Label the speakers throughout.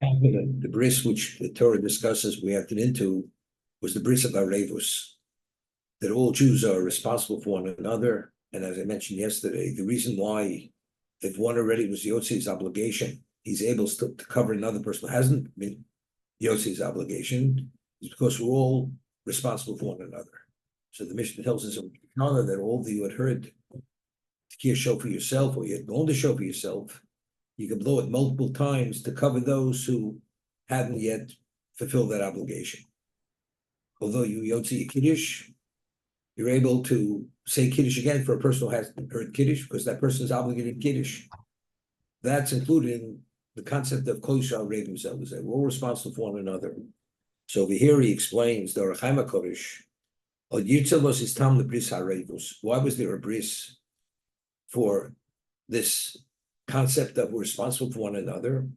Speaker 1: The bris which the Torah discusses, we entered into, was the bris of Arevos, that all Jews are responsible for one another. And as I mentioned yesterday, the reason why, if one already was Yotzi's obligation, he's able to cover another person who hasn't been Yotzi's obligation, is because we're all responsible for one another. So the Mishnah tells us in Hashanah that all that you had heard, to show for yourself, or you had blown the show for yourself, you can blow it multiple times to cover those who hadn't yet fulfilled that obligation. Although you Yotzi Kiddush, you're able to say Kiddush again for a person who hasn't heard Kiddush, because that person is obligated Kiddush. That's included in the concept of Kol Yisrael Rev themselves. We're all responsible for one another. So over here he explains the Orach Chaim HaKodesh, why was there a bris for this concept that we're responsible for one another?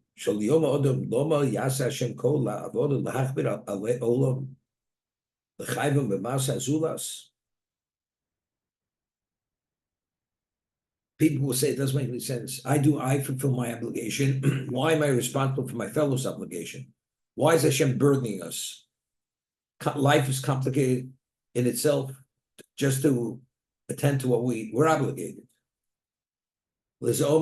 Speaker 1: People will say it doesn't make any sense. I fulfill my obligation. Why am I responsible for my fellow's obligation? Why is Hashem burdening us? Life is complicated in itself just to attend to what we're obligated. So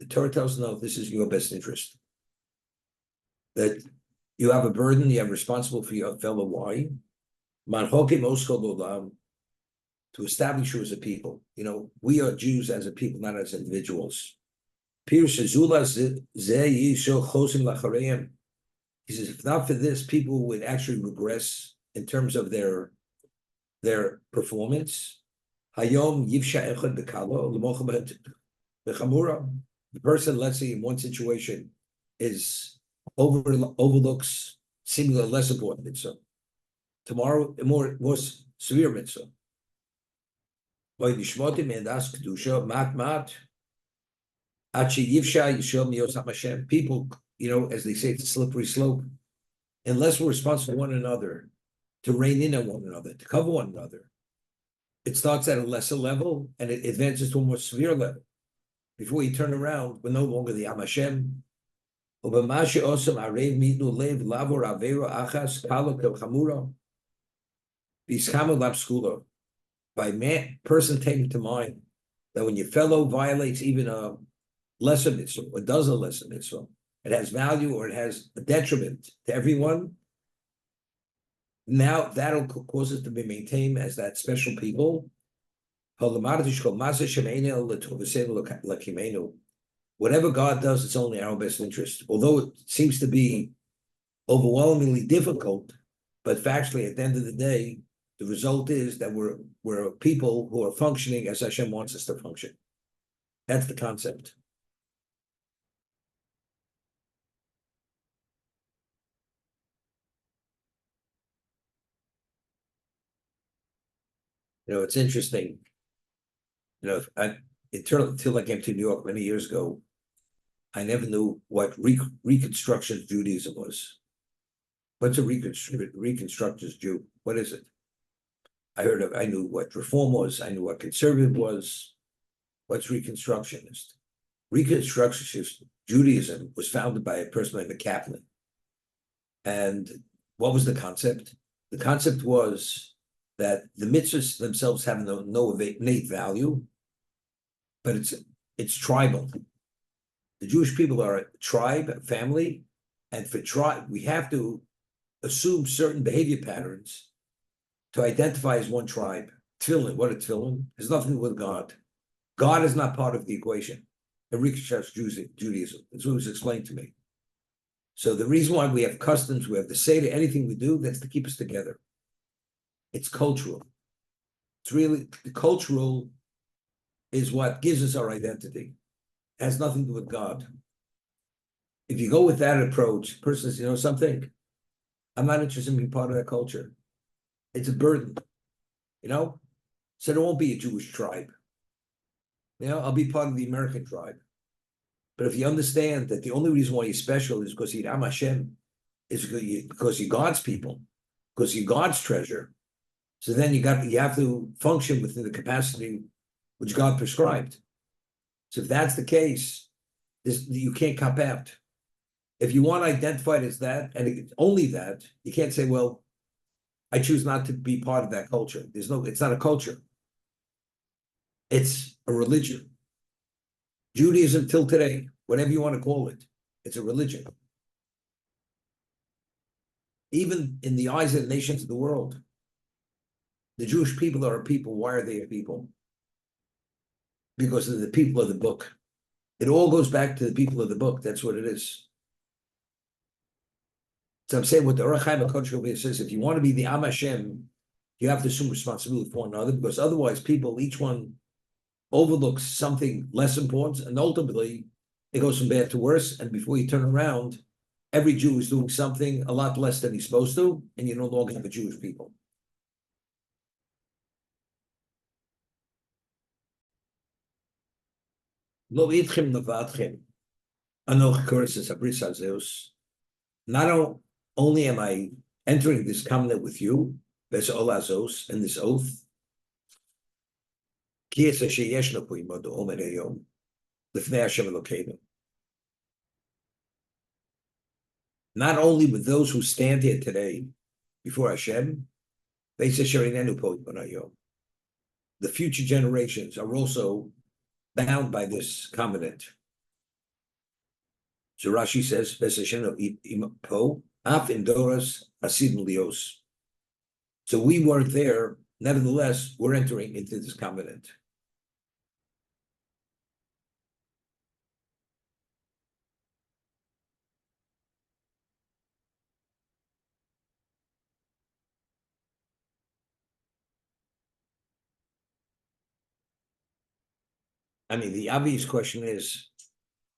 Speaker 1: the Torah tells us, no, this is your best interest. That you have a burden, you have responsible for your fellow. Why? To establish you as a people. We are Jews as a people, not as individuals. He says, if not for this, people would actually regress in terms of their performance. The person, let's say, in one situation overlooks seemingly less important mitzvah. Tomorrow, a more severe mitzvah. People, as they say, it's a slippery slope. Unless we're responsible for one another, to rein in on one another, to cover one another, it starts at a lesser level and it advances to a more severe level. Before you turn around, we're no longer the Am Hashem. By person taking to mind that when your fellow violates even a lesser mitzvah or does a lesser mitzvah, it has value or it has a detriment to everyone. Now that'll cause us to be maintained as that special people. Whatever God does, it's only our best interest. Although it seems to be overwhelmingly difficult, but factually, at the end of the day, the result is that we're people who are functioning as Hashem wants us to function. That's the concept. It's interesting. Until I came to New York many years ago, I never knew what Reconstructionist Judaism was. What's a Reconstructionist Jew? What is it? I knew what Reform was. I knew what conservative was. What's Reconstructionist? Reconstructionist Judaism was founded by a person named Kaplan. And what was the concept? The concept was that the mitzvahs themselves have no innate value, but it's tribal. The Jewish people are a tribe, a family, and for tribe, we have to assume certain behavior patterns to identify as one tribe. Tefillin, what a tefillin, has nothing to do with God. God is not part of the equation in Reconstructionist Judaism. That's what was explained to me. So the reason why we have customs, we have the Seder, anything we do, that's to keep us together. It's cultural. It's really, the cultural is what gives us our identity. It has nothing to do with God. If you go with that approach, person says, something, I'm not interested in being part of that culture. It's a burden, so there won't be a Jewish tribe. I'll be part of the American tribe. But if you understand that the only reason why you're special is because you're Am Hashem, is because you're God's people, because you're God's treasure. So then you have to function within the capacity which God prescribed. So if that's the case, You can't cop out. If you want to identify it as that, and it's only that, you can't say, well, I choose not to be part of that culture. It's not a culture. It's a religion. Judaism till today, whatever you want to call it, it's a religion. Even in the eyes of the nations of the world, the Jewish people are a people. Why are they a people? Because of the people of the book. It all goes back to the people of the book. That's what it is. So I'm saying what the Orach Chaim HaKodesh says, if you want to be the Am Hashem, you have to assume responsibility for one another, because otherwise people, each one overlooks something less important, and ultimately it goes from bad to worse, and before you turn around, every Jew is doing something a lot less than he's supposed to, and you no longer have a Jewish people. Lo itchem nevadchem, anoch curses a bris hazeus. Not only am I entering this covenant with you, ves olazos, in this oath, ki es asher yesh lo po imod omer hayom, lifnei Hashem Elokeinu. Not only with those who stand here today before Hashem, ves asher einenu po imod hayom, the future generations are also bound by this covenant. So Rashi says, Af Indoras Asid Lios. So we weren't there, nevertheless, we're entering into this covenant. I mean, the obvious question is,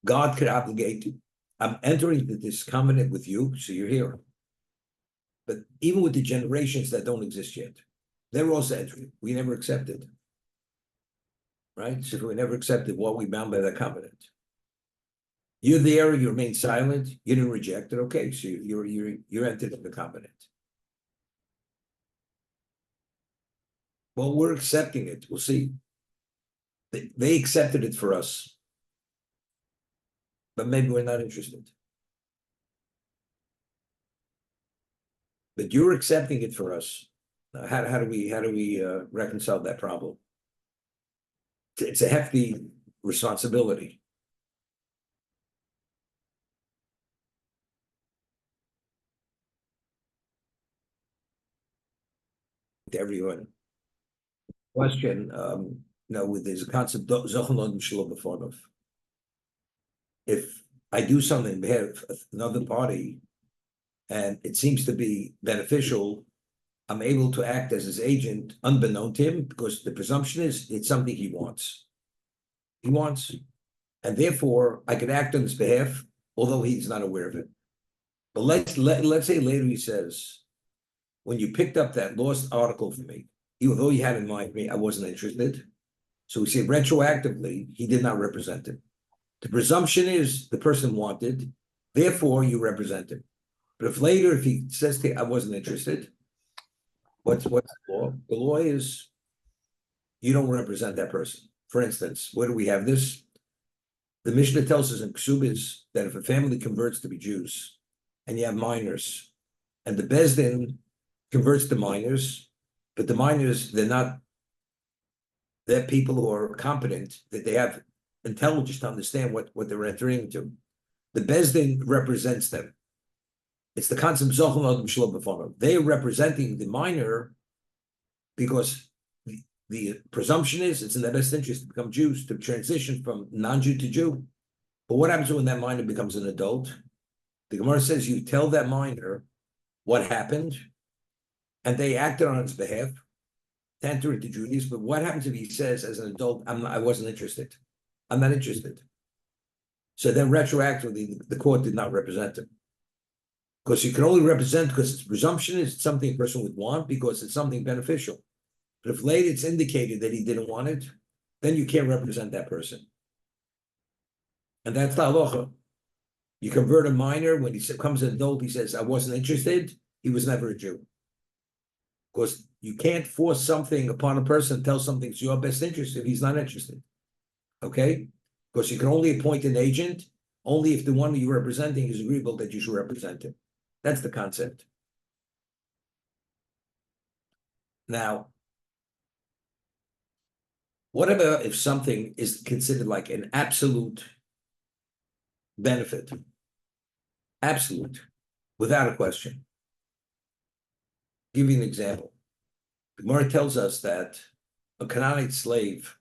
Speaker 1: God could obligate, I'm entering into this covenant with you, so you're here. But even with the generations that don't exist yet, they're also entering. We never accepted. Right? So if we never accepted, what we bound by the covenant. You're there, you remain silent, you didn't reject it, okay, so you're entered in the covenant. Well, we're accepting it, we'll see. They accepted it for us. But maybe we're not interested. But you're accepting it for us. Now, how do we reconcile that problem? It's a hefty responsibility. To everyone. Question, there's a concept, if I do something on behalf of another party and it seems to be beneficial, I'm able to act as his agent unbeknown to him, because the presumption is it's something he wants. He wants, and therefore I can act on his behalf, although he's not aware of it. But let's say later he says, when you picked up that lost article for me, although you had in mind me, I wasn't interested. So we say retroactively, he did not represent him. The presumption is the person wanted, therefore you represent him. But if later, if he says to you, I wasn't interested, what's the law? The law is you don't represent that person. For instance, where do we have this? The Mishnah tells us in Ksubis that if a family converts to be Jews and you have minors, and the Bezdin converts to minors, but the minors, they're people who are competent, that they have intelligence to understand what they're entering into. The Bezdin represents them. It's the concept of Zochel Adam Shalom B'Fono. They are representing the minor because the presumption is it's in their best interest to become Jews, to transition from non-Jew to Jew. But what happens when that minor becomes an adult? The Gemara says you tell that minor what happened, and they acted on its behalf to enter into Judaism. But what happens if he says as an adult, I wasn't interested? I'm not interested. So then retroactively, the court did not represent him. Because you can only represent because its presumption is something a person would want because it's something beneficial. But if later it's indicated that he didn't want it, then you can't represent that person. And that's the halacha. You convert a minor, when he becomes an adult, he says, I wasn't interested, he was never a Jew. Because you can't force something upon a person, tell something's your best interest if he's not interested. Okay? Because you can only appoint an agent only if the one you're representing is agreeable that you should represent him. That's the concept. Now, what about if something is considered like an absolute benefit? Absolute, without a question. I'll give you an example. The Gemara tells us that a Canaanite slave,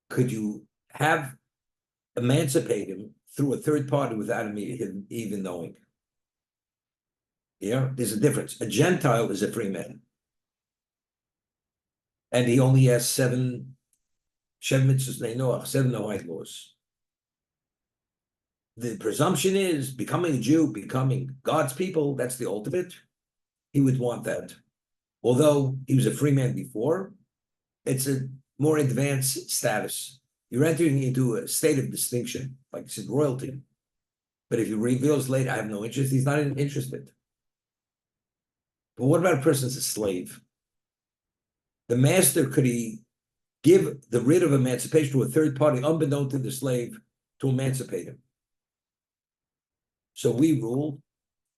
Speaker 1: could you have emancipate him through a third party without him even knowing? Yeah, there's a difference. A Gentile is a free man. And he only has seven mitzvahs, 7 Noahide laws. The presumption is becoming a Jew, becoming God's people, that's the ultimate. He would want that. Although he was a free man before, it's a more advanced status. You're entering into a state of distinction, like it's royalty. But if he reveals later, I have no interest, he's not interested. But what about a person as a slave? The master, could he give the writ of emancipation to a third party, unbeknown to the slave, to emancipate him? So we rule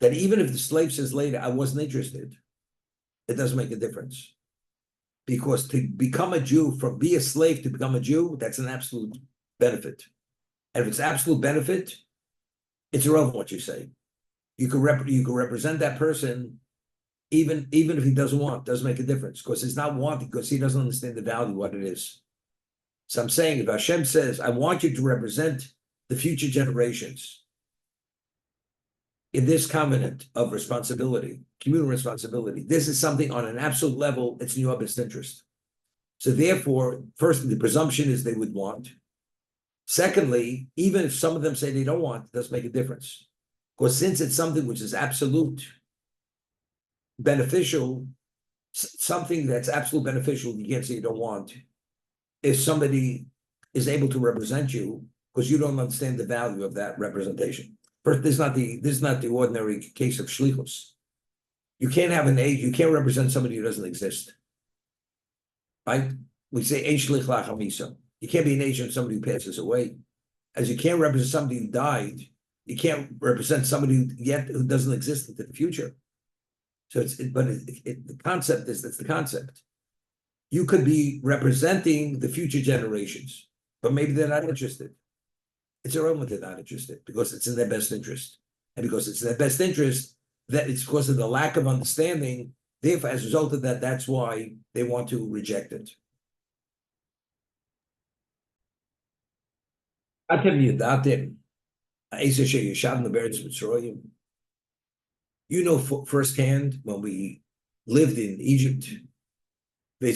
Speaker 1: that even if the slave says later, I wasn't interested, it doesn't make a difference. Because to become a Jew, from be a slave to become a Jew, that's an absolute benefit. And if it's absolute benefit, it's irrelevant what you say. You can represent that person even if he doesn't want, doesn't make a difference, because he's not wanting, because he doesn't understand the value, what it is. So I'm saying, if Hashem says, I want you to represent the future generations in this covenant of responsibility, communal responsibility, this is something on an absolute level, it's in your best interest. So therefore, first, the presumption is they would want. Secondly, even if some of them say they don't want, it doesn't make a difference. Because since it's something which is absolute, beneficial, something that's absolute beneficial, you can't say you don't want. If somebody is able to represent you, because you don't understand the value of that representation. First, this is not the ordinary case of shlichus. You can't have an age, you can't represent somebody who doesn't exist. Right? We say ein shlich lachamisa. You can't be an agent of somebody who passes away. As you can't represent somebody who died, you can't represent somebody who doesn't exist into the future. So the concept is, that's the concept. You could be representing the future generations, but maybe they're not interested. It's irrelevant they're not interested, because it's in their best interest. And because it's in their best interest, that it's because of the lack of understanding, therefore, as a result of that, that's why they want to reject it. You know firsthand, when we lived in Egypt, and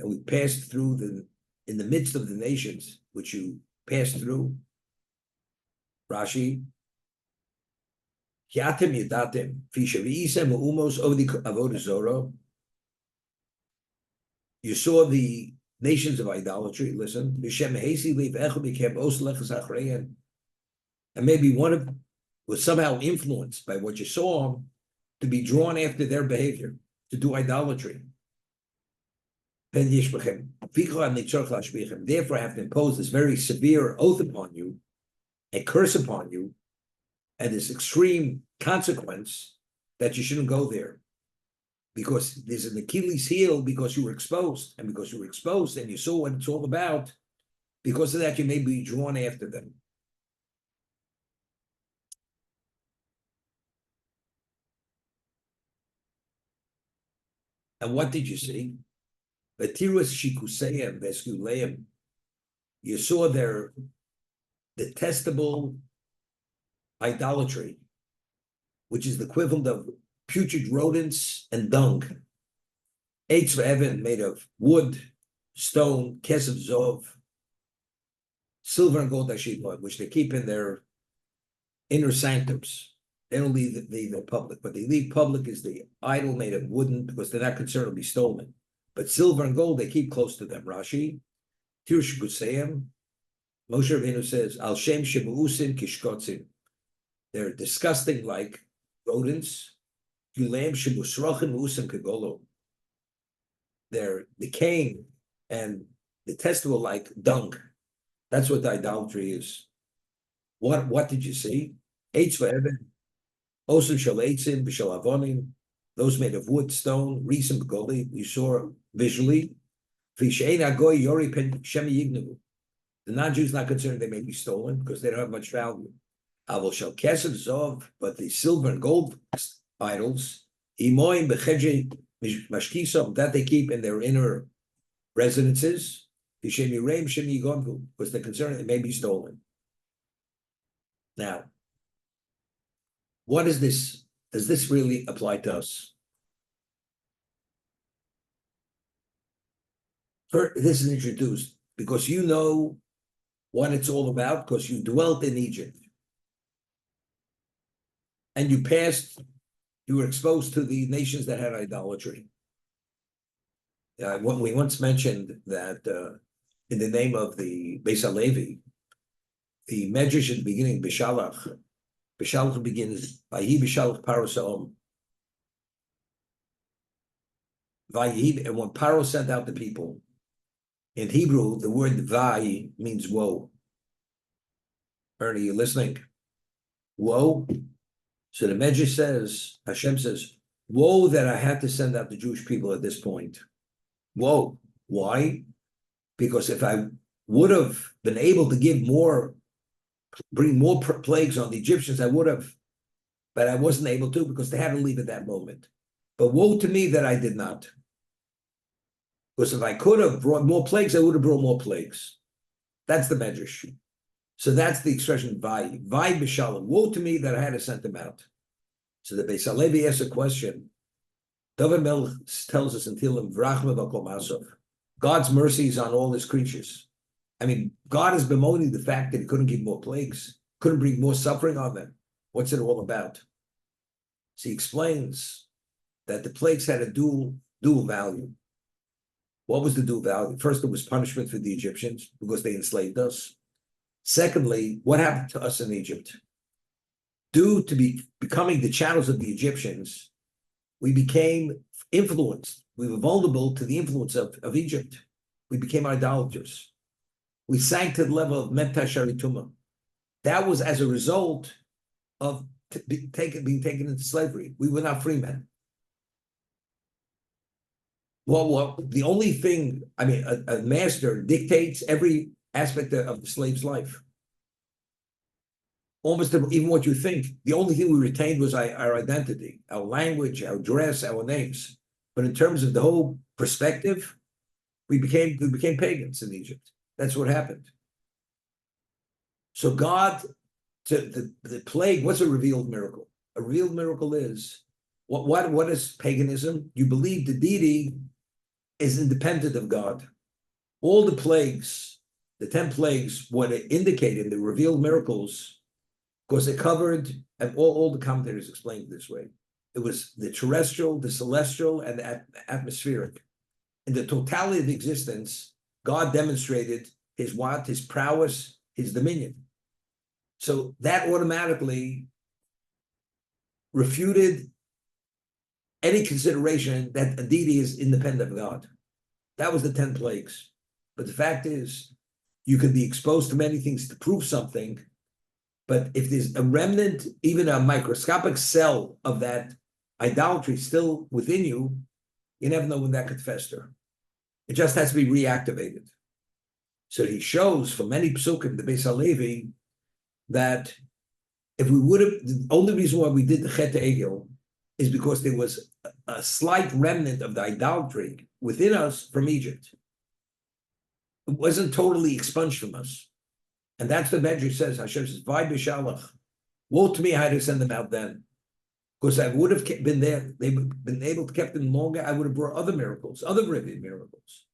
Speaker 1: we passed through in the midst of the nations which you passed through. Rashi, you saw the nations of idolatry. Listen, and maybe one of was somehow influenced by what you saw to be drawn after their behavior, to do idolatry. Therefore, I have to impose this very severe oath upon you, a curse upon you, and this extreme consequence that you shouldn't go there. Because there's an Achilles heel, because you were exposed, and because you were exposed and you saw what it's all about, because of that, you may be drawn after them. And what did you see? You saw their detestable idolatry, which is the equivalent of putrid rodents and dung. Eitz v'evan, made of wood, stone, kesef zov, silver and gold, which they keep in their inner sanctums. They don't leave the public, but they leave public is the idol made of wooden, because they're not concerned to be stolen. But silver and gold, they keep close to them. Rashi, Tirush Gusayim, Moshe Rabbeinu says, Al Shem Shemuusim Kishkotzim. They're disgusting like rodents. Gulam Shemusrachim Muusim Kegolo. They're decaying and detestable like dung. That's what the idolatry is. What did you see? Eitz v'eben, osim shel eitzim b'shel avonim, those made of wood, stone, resin b'goli. You saw visually. V'shein agoy yori pen shem yignavu. The non-Jews not concerned they may be stolen because they don't have much value. Avol shel kesef zov, but the silver and gold idols, imoim b'chedje mashkisov, that they keep in their inner residences, because they're concerned it may be stolen. Now, what is this? Does this really apply to us? This is introduced because you know what it's all about, because you dwelt in Egypt. And you were exposed to the nations that had idolatry. We once mentioned that in the name of the Beis HaLevi, the Medrash at the beginning, Bishalach begins, Vayi Bishalach Paro Sa'om. And when Paro sent out the people, in Hebrew, the word Vayi means woe. Ernie, you listening? Woe. So the Medrash says, Hashem says, woe that I had to send out the Jewish people at this point. Whoa, why? Because if I would have been able to bring more plagues on the Egyptians, I would have, but I wasn't able to because they had to leave at that moment. But woe to me that I did not. Because if I could have brought more plagues, I would have brought more plagues. That's the Medrash. So that's the expression, Vai b'shalom. Woe to me that I had to send them out. So the Beis HaLevi asks a question. David Melech tells us in Tehillim, V'rachma v'kol masov. God's mercy is on all his creatures. I mean, God is bemoaning the fact that he couldn't give more plagues, couldn't bring more suffering on them. What's it all about? So he explains that the plagues had a dual value. What was the dual value? First, it was punishment for the Egyptians because they enslaved us. Secondly, what happened to us in Egypt? Due to becoming the channels of the Egyptians, we became influenced. We were vulnerable to the influence of Egypt. We became idolaters. We sank to the level of Meta Sharituma. That was as a result of being taken into slavery. We were not free men. Well, the only thing, I mean, a master dictates every aspect of the slave's life. Almost even what you think. The only thing we retained was our identity, our language, our dress, our names. But in terms of the whole perspective, we became pagans in Egypt. That's what happened. So God, the plague, what's a revealed miracle? A revealed miracle is, what is paganism? You believe the deity is independent of God. All the plagues, the 10 plagues, what it indicated, the revealed miracles, because it covered, and all the commentators explained it this way. It was the terrestrial, the celestial, and the atmospheric. In the totality of existence, God demonstrated his prowess, his dominion. So that automatically refuted any consideration that a deity is independent of God. That was the 10 plagues. But the fact is, you can be exposed to many things to prove something, but if there's a remnant, even a microscopic cell of that idolatry still within you, you never know when that could fester. It just has to be reactivated. So he shows from many psukim, the Beis HaLevi, that if we would have, the only reason why we did the Chet Egel is because there was a slight remnant of the idolatry within us from Egypt. It wasn't totally expunged from us. And that's the Medrash says, Hashem says, Vai b'shalach. Woe to me, I had to send them out then. Because I would have been there, they've been able to keep them longer, I would have brought other miracles, other miracles.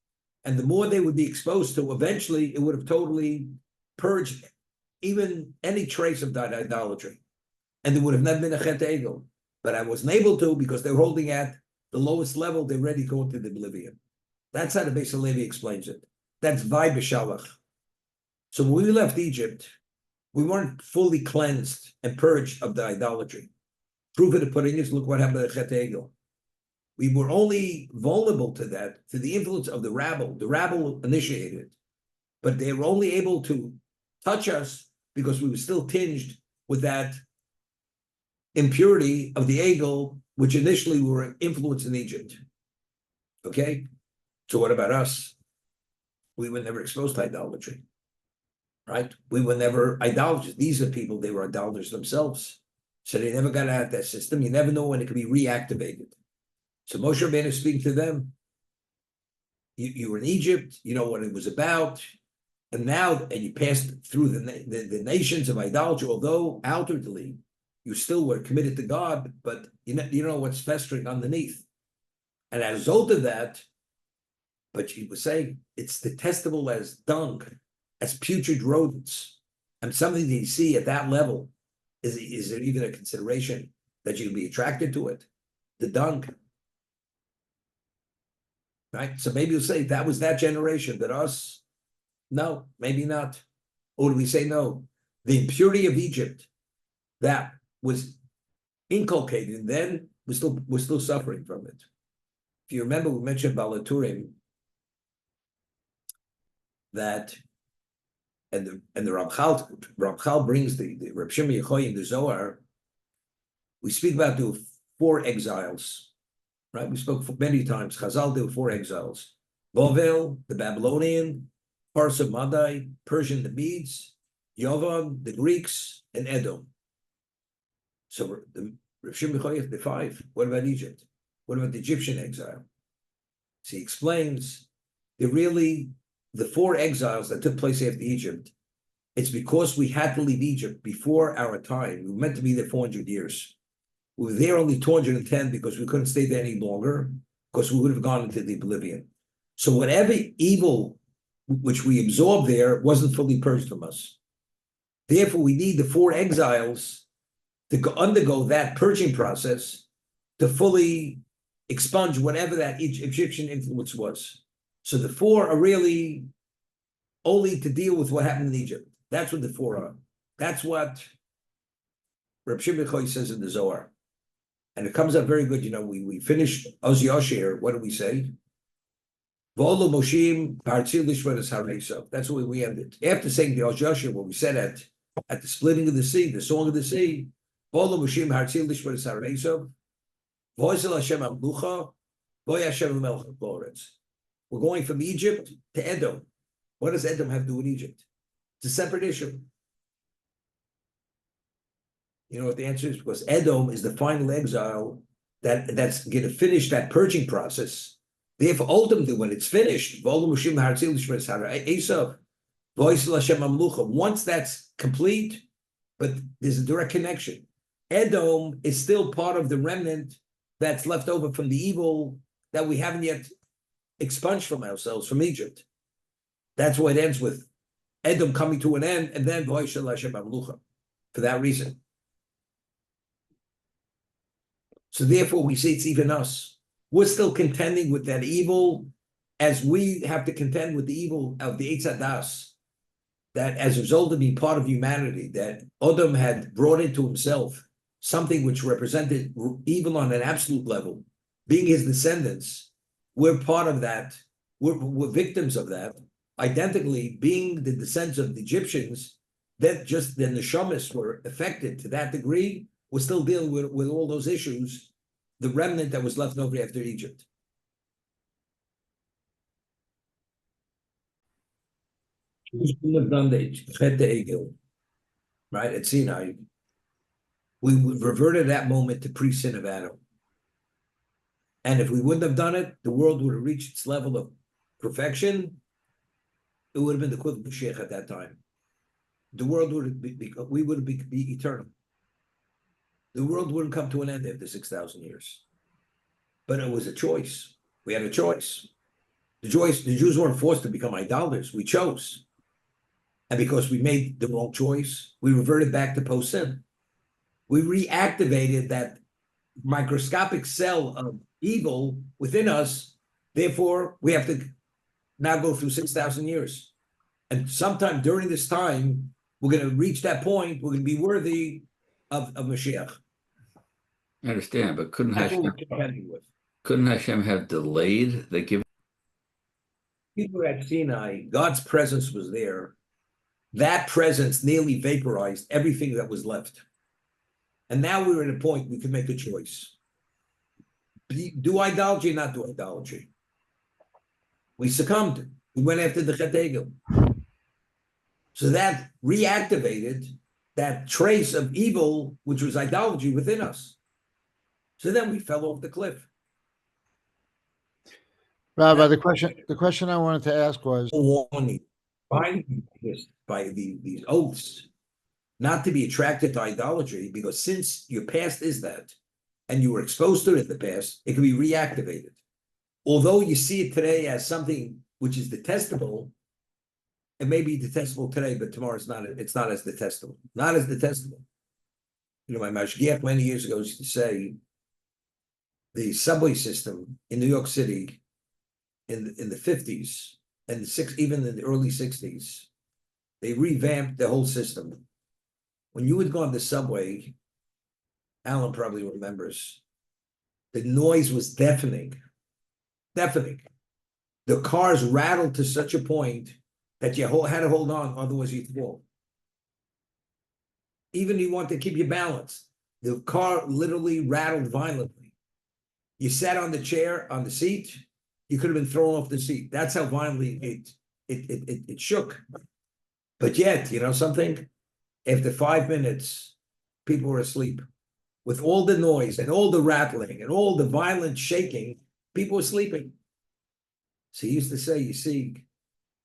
Speaker 1: And the more they would be exposed to, eventually it would have totally purged even any trace of that idolatry. And there would have never been a Chet Egel. But I wasn't able to because they were holding at the lowest level, they're ready to go into the oblivion. That's how the Beis HaLevi explains it. That's Vai b'shalach. So when we left Egypt, we weren't fully cleansed and purged of the idolatry. Proof of the pudding is, look what happened to Chet Egel. We were only vulnerable to that, to the influence of the rabble. The rabble initiated. but they were only able to touch us because we were still tinged with that impurity of the egel, which initially we were influenced in Egypt. Okay? So what about us? We were never exposed to idolatry, right? We were never idolaters. These are people, they were idolaters themselves. So they never got out of that system. You never know when it could be reactivated. So Moshe Rabbeinu is speaking to them. You were in Egypt, you know what it was about. And now, and you passed through the nations of idolatry, although outwardly you still were committed to God, but you know what's festering underneath. And as a result of that, but he was saying it's detestable as dung, as putrid rodents. And something that you see at that level, is there even a consideration that you can be attracted to it? The dung. Right? So maybe you'll say that was that generation, but us, no, maybe not. Or do we say no? The impurity of Egypt that was inculcated then, we're still suffering from it. If you remember, we mentioned Balaturim, that and the Ramchal brings the Reb Shimon Yochai in the Zohar. We speak about the 4 exiles, right? We spoke many times. Chazal, there were 4 exiles: Bovel, the Babylonian; Parsa Madai, Persian, the Medes; Yavan, the Greeks; and Edom. So the Reb Shimon Yochai, the 5. What about Egypt? What about the Egyptian exile? So he explains the 4 exiles that took place after Egypt. It's because we had to leave Egypt before our time. We were meant to be there 400 years. We were there only 210 because we couldn't stay there any longer, because we would have gone into the oblivion. So whatever evil which we absorbed there wasn't fully purged from us. Therefore, we need the 4 exiles to undergo that purging process to fully expunge whatever that Egyptian influence was. So the 4 are really only to deal with what happened in Egypt. That's what the 4 are. That's what Reb Shimon Yochai says in the Zohar. And it comes out very good. You know, we finished Oz Yashir. What do we say? V'olu Moshim Partzil Lishvadas Haresav. That's where we ended. After saying the Oz Yashir, what we said at the splitting of the sea, the song of the sea, V'olu Moshim Partzil Lishvadas Haresav, V'ozel Hashem Amlucha, V'oy Hashem Melech Boretz. We're going from Egypt to Edom. What does Edom have to do with Egypt? It's a separate issue. You know what the answer is? Because Edom is the final exile that's going to finish that purging process. Therefore, ultimately, when it's finished, once that's complete, but there's a direct connection. Edom is still part of the remnant that's left over from the evil that we haven't yet expunged from ourselves from Egypt. That's why it ends with Edom coming to an end, and then for that reason. So therefore, we say it's even us. We're still contending with that evil, as we have to contend with the evil of the Eitz Hadas, that as a result of being part of humanity, that Adam had brought into himself something which represented evil on an absolute level. Being his descendants, we're part of that. We're victims of that. Identically, being the descendants of the Egyptians, that just the neshamas were affected to that degree. We're still dealing with all those issues, the remnant that was left over after Egypt. Who's have done the right at Sinai? We reverted that moment to pre-sin of Adam. And if we wouldn't have done it, the world would have reached its level of perfection. It would have been the equivalent of Mashiach at that time. The world would be we would be eternal. The world wouldn't come to an end after 6,000 years. But it was a choice. We had a choice. The Jews weren't forced to become idolaters. We chose. And because we made the wrong choice, we reverted back to post-sin. We reactivated that microscopic cell of evil within us. Therefore, we have to now go through 6,000 years. And sometime during this time, we're going to reach that point. We're going to be worthy of Mashiach.
Speaker 2: I understand, but couldn't
Speaker 1: That's what
Speaker 2: Hashem,
Speaker 1: we're contending with.
Speaker 2: couldn't Hashem have delayed the giving?
Speaker 1: People at Sinai, God's presence was there. That presence nearly vaporized everything that was left. And now we're at a point we can make a choice. Do idolatry, not do idolatry. We succumbed. We went after the Chet Egel. So that reactivated that trace of evil, which was idolatry within us. So then we fell off the cliff.
Speaker 3: Rabbi, the question I wanted to ask was,
Speaker 1: Warning by these oaths, not to be attracted to idolatry, because since your past is that, and you were exposed to it in the past, it can be reactivated. Although you see it today as something which is detestable, it may be detestable today, but tomorrow it's not as detestable. Not as detestable. You know, my mashgiach many years ago used to say the subway system in New York City in the 50s and even in the early 60s, they revamped the whole system. When you would go on the subway, Alan probably remembers, the noise was deafening. Deafening. The cars rattled to such a point that you had to hold on, otherwise you'd fall. Even you want to keep your balance. The car literally rattled violently. You sat on the chair, on the seat, you could have been thrown off the seat. That's how violently it shook. But yet, you know something? After 5 minutes, people were asleep. With all the noise and all the rattling and all the violent shaking, people were sleeping. So he used to say, you see,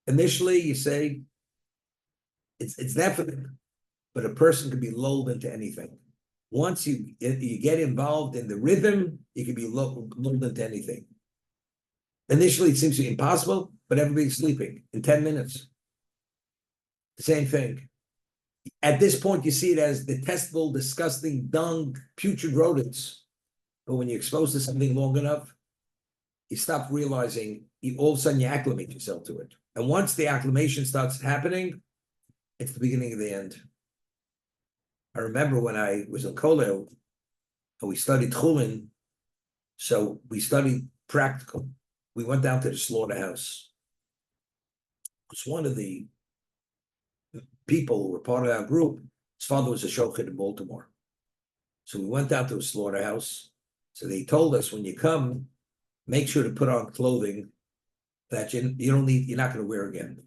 Speaker 1: initially you say, it's definite, but a person can be lulled into anything. Once you get involved in the rhythm, you can be lulled into anything. Initially, it seems to be impossible, but everybody's sleeping in 10 minutes. The same thing. At this point, you see it as detestable, disgusting, dung, putrid rodents. But when you're exposed to something long enough, you stop realizing, all of a sudden you acclimate yourself to it. And once the acclimation starts happening, it's the beginning of the end. I remember when I was in Kollel, and we studied Chulin, so we studied practical. We went down to the slaughterhouse. Because one of the people who were part of our group, his father was a shochet in Baltimore. So we went down to a slaughterhouse. So they told us, when you come, make sure to put on clothing that you're not going to wear again.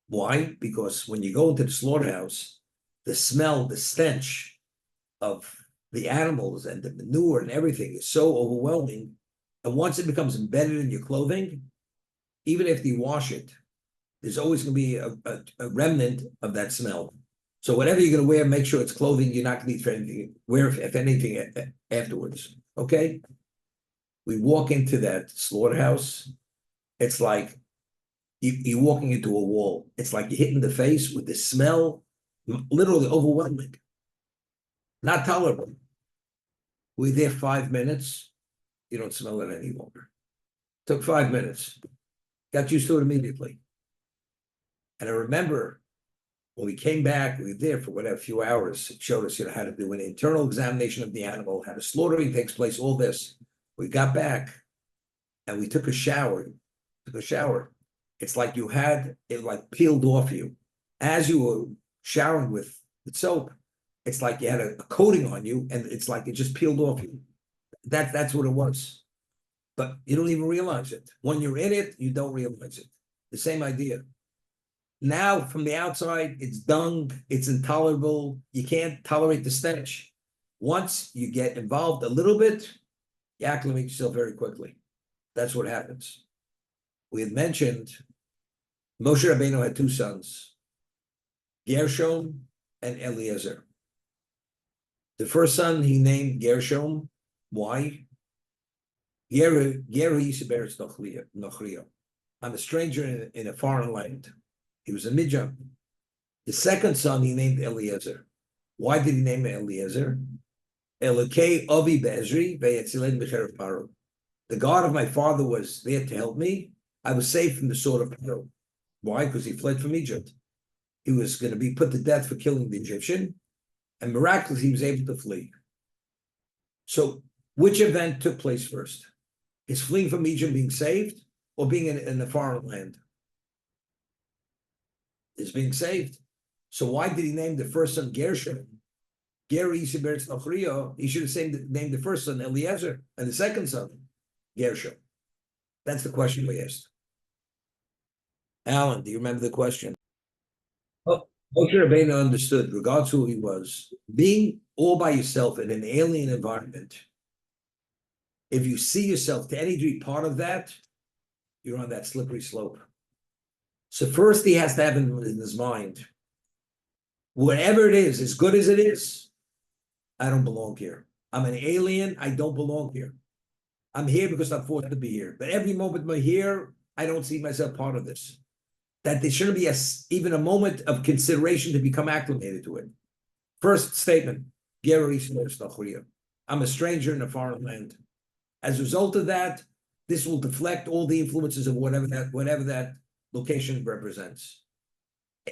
Speaker 1: Why? Because when you go into the slaughterhouse, the smell, the stench of the animals and the manure and everything is so overwhelming. And once it becomes embedded in your clothing, even if you wash it, there's always going to be a remnant of that smell. So whatever you're going to wear, make sure it's clothing you're not going to need for anything. Wear, if anything, afterwards. Okay? We walk into that slaughterhouse. It's like you're walking into a wall. It's like you're hitting the face with the smell, literally overwhelming. Not tolerable. We're there 5 minutes. You don't smell it any longer. Took 5 minutes. Got used to it immediately. And I remember when we came back, we were there for whatever, a few hours. It showed us, how to do an internal examination of the animal, how the slaughtering takes place, all this. We got back and we took a shower. It's like you had it like peeled off you. As you were showering with soap, it's like you had a coating on you, and it's like it just peeled off you. That's what it was. But you don't even realize it. When you're in it, you don't realize it. The same idea. Now, from the outside, it's dung, it's intolerable. You can't tolerate the stench. Once you get involved a little bit, you acclimate yourself very quickly. That's what happens. We had mentioned Moshe Rabbeinu had 2 sons, Gershom and Eliezer. The first son he named Gershom. Why? Gera Yisiberetz Nochriya. I'm a stranger in a foreign land. He was a midjan. The second son he named Eliezer. Why did he name him Eliezer? Elokei Avi Be'ezri ve'etzilen b'cherev Paro. The God of my father was there to help me. I was saved from the sword of Paro. Why? Because he fled from Egypt. He was going to be put to death for killing the Egyptian, and miraculously he was able to flee. So which event took place first? His fleeing from Egypt being saved, or being in a foreign land? Is being saved. So why did he name the first son Gershon? Geri Yisiberet Nachriya. He should have named the first son Eliezer and the second son Gershon. That's the question we asked. Alan, do you remember the question? Oh, Moshe Rabbeinu understood, regardless who he was, being all by yourself in an alien environment. If you see yourself to any degree part of that, you're on that slippery slope. So first he has to have in his mind, whatever it is, as good as it is, I don't belong here. I'm an alien, I don't belong here. I'm here because I'm forced to be here. But every moment I'm here, I don't see myself part of this. That there shouldn't be even a moment of consideration to become acclimated to it. First statement, I'm a stranger in a foreign land. As a result of that, this will deflect all the influences of whatever that location represents.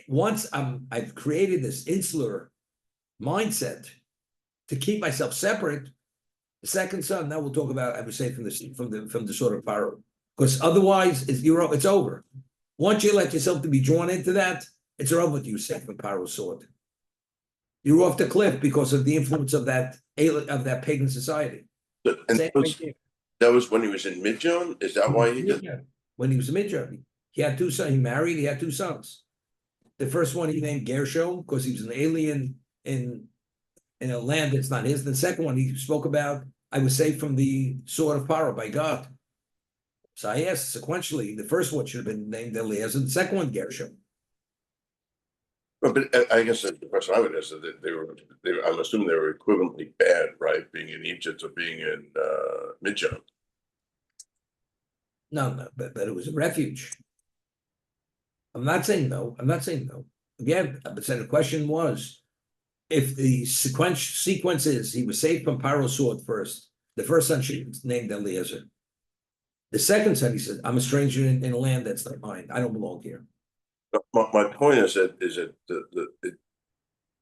Speaker 1: Once I've created this insular mindset to keep myself separate, the second son, now we'll talk about, I would say, from the sort of Pharaoh, because otherwise it's over. Once you let yourself to be drawn into that, it's over with you, safe from Pharaoh's sword. You're off the cliff because of the influence of that pagan society.
Speaker 4: And that was when he was in Midjan? Is that why he did?
Speaker 1: When he was in Midjan, he had two sons. He married. He had two sons. The first one he named Gershom because he was an alien in a land that's not his. The second one he spoke about, I was saved from the sword of Pharaoh by God. So I asked sequentially, the first one should have been named Eliezer, and the second one Gershom.
Speaker 4: But I guess the question I would ask is that I'm assuming they were equivalently bad, right? Being in Egypt or being in Midjan.
Speaker 1: No, but it was a refuge. I'm not saying no. Again, but the question was, if the sequence is he was saved from Pharaoh's sword first, the first son should be named Eliezer. The second son, he said, I'm a stranger in a land that's not mine. I don't belong here.
Speaker 4: My point is that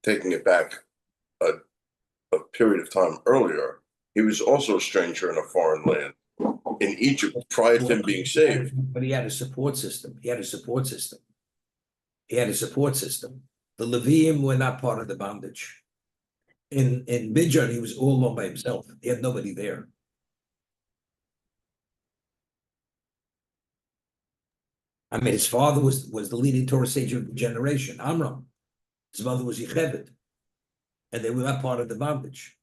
Speaker 4: taking it back a period of time earlier, he was also a stranger in a foreign land in Egypt prior to him being saved.
Speaker 1: But he had a support system. The Levium were not part of the bondage. In Midjan, he was all alone by himself. He had nobody there. I mean, his father was the leading Torah sage of the generation, Amram. His mother was Yocheved, and they were not part of the bondage.